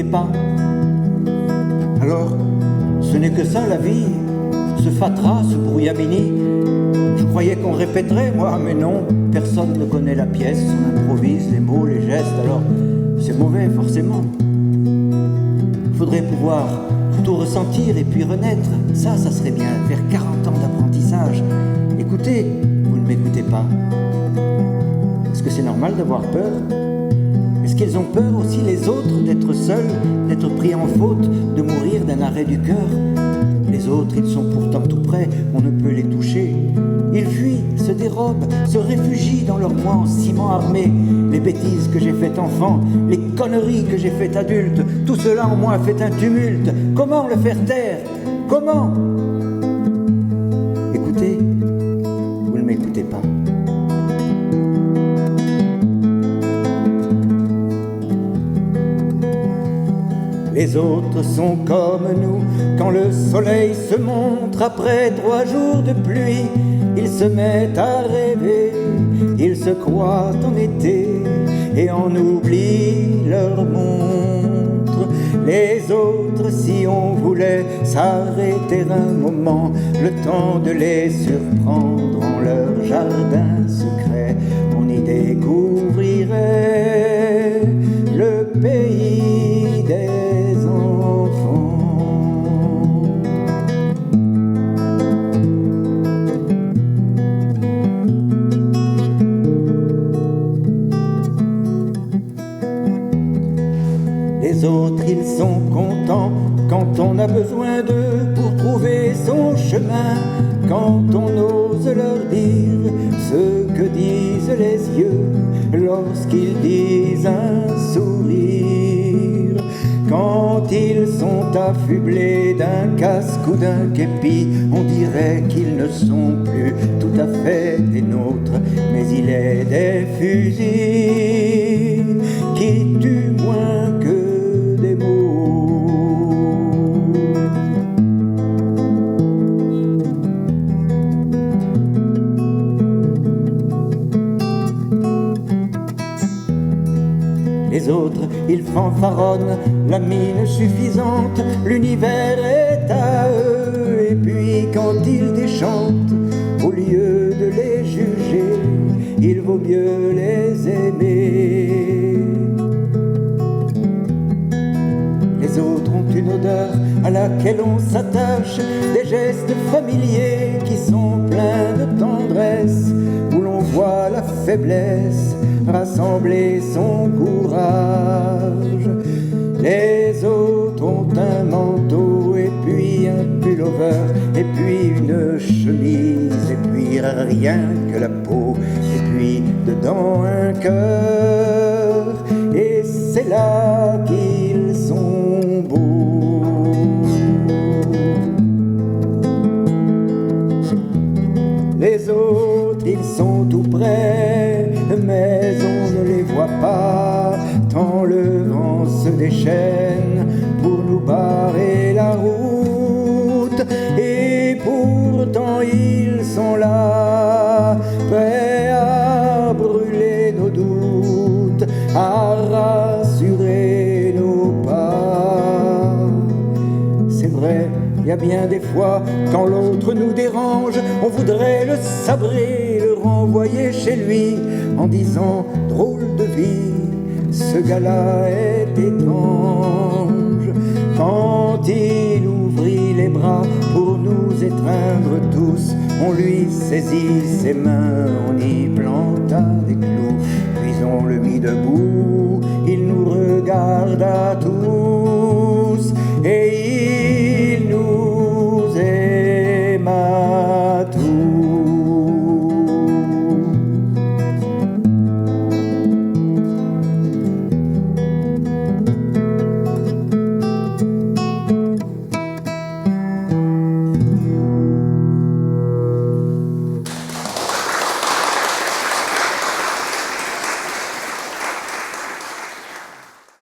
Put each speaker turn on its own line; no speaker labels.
pas. Alors, ce n'est que ça la vie, ce fatras, ce brouillamini. Je croyais qu'on répéterait, moi, mais non, personne ne connaît la pièce, on improvise les mots, les gestes, alors c'est mauvais forcément. Faudrait pouvoir tout ressentir et puis renaître, ça serait bien, faire 40 ans d'apprentissage. Écoutez, vous ne m'écoutez pas. Est-ce que c'est normal d'avoir peur? Est-ce qu'ils ont peur aussi les autres d'être seuls, d'être pris en faute, de mourir d'un arrêt du cœur? Les autres, ils sont pourtant tout près, on ne peut les toucher. Ils fuient, se dérobent, se réfugient dans leur moi en ciment armé. Les bêtises que j'ai faites enfant, les conneries que j'ai faites adulte, tout cela en moi fait un tumulte. Comment le faire taire? Comment? Écoutez, vous ne m'écoutez pas. Les autres sont comme nous, quand le soleil se montre après 3 jours de pluie, ils se mettent à rêver, ils se croient en été et en oublient leur montre. Les autres, si on voulait s'arrêter un moment, le temps de les surprendre en leur jardin secret, on y découvrirait le pays des Les autres, ils sont contents quand on a besoin d'eux pour trouver son chemin, quand on ose leur dire ce que disent les yeux lorsqu'ils disent un sourire. Quand ils sont affublés d'un casque ou d'un képi, on dirait qu'ils ne sont plus tout à fait des nôtres, mais il est des fusils qui tuent moins que des mots. Les autres, ils fanfaronnent la mine suffisante, l'univers est à eux, et puis quand ils déchantent, au lieu de les juger, il vaut mieux les aimer. Les autres ont une odeur à laquelle on s'attache, des gestes familiers qui sont pleins de tendresse, où l'on voit la faiblesse rassembler son courage. Les autres ont un manteau et puis un pullover et puis une chemise et puis rien que la peau et puis dedans un cœur, et c'est là qu'ils sont beaux. Les autres, ils sont tout près, mais on ne les voit pas, tant le vent se déchaîne pour nous barrer la route. Et pourtant ils sont là, prêts à brûler nos doutes, à rassurer nos pas. C'est vrai, il y a bien des fois, quand l'autre nous dérange, on voudrait le sabrer, le renvoyer chez lui, en disant « drôle de vie, ce gars-là est étrange ». Quand il ouvrit les bras pour nous étreindre tous, on lui saisit ses mains, on y planta des clous, puis on le mit debout, il nous regarda tous.